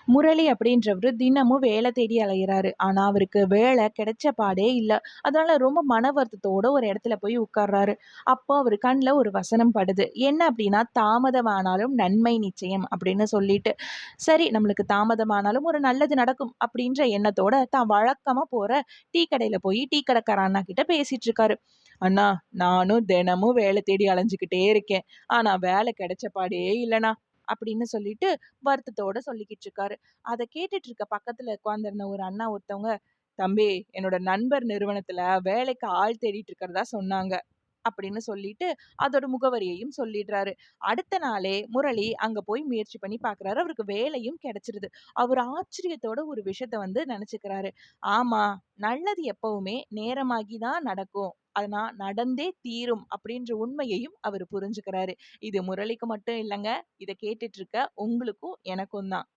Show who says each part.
Speaker 1: முரளி அப்படின்றவரு தினமும் வேலை தேடி அலையிறாரு. ஆனா, அவருக்கு வேலை கிடைச்ச பாடே இல்ல. அதனால ரொம்ப மன வருத்தத்தோட ஒரு இடத்துல போய் உட்கார்றாரு. அப்போ அவரு கண்ல ஒரு வசனம் படுது. என்ன அப்படின்னா, "தாமதமானாலும் நன்மை நிச்சயம்" அப்படின்னு சொல்லிட்டு. சரி நம்மளுக்கு தாமதமானாலும் ஒரு நல்லது நடக்கும் அப்படின்ற எண்ணத்தோட தான் வழக்கமா போற டீ கடையில போய் டீ கடைக்கார அண்ணா கிட்ட பேசிட்டு இருக்காரு. "அண்ணா, நானும் தினமும் வேலை தேடி அலைஞ்சுக்கிட்டே இருக்கேன். ஆனா வேலை கிடைச்ச பாடே இல்லண்ணா" அப்படின்னு சொல்லிட்டு வருத்தத்தோட சொல்லிக்கிட்டு இருக்காரு. அத கேட்டுட்டு இருக்க பக்கத்துல உட்கார்ந்திருந்த ஒரு அண்ணா ஒருத்தவங்க, "தம்பி, என்னோட நண்பர் நிறுவனத்துல வேலைக்கு ஆள் தேடிட்டு இருக்கிறதா சொன்னாங்க." அப்படின்னு சொல்லிட்டு, அதோட முகவரியையும் சொல்லிடுறாரு. அடுத்த நாளே முரளி அங்க போய் முயற்சி பண்ணி பார்க்குறாரு. அவருக்கு வேலையும் கிடைச்சிருது. அவரு ஆச்சரியத்தோட ஒரு விஷயத்த நெனச்சுக்கிறாரு. ஆமா, நல்லது எப்பவுமே நேரமாகி தான் நடக்கும். ஆனா நடந்தே தீரும் அப்படின்ற உண்மையையும் அவரு புரிஞ்சுக்கிறாரு. இது முரளிக்கு மட்டும் இல்லங்க. இத கேட்டுட்டு இருக்க உங்களுக்கும் எனக்கும் தான்.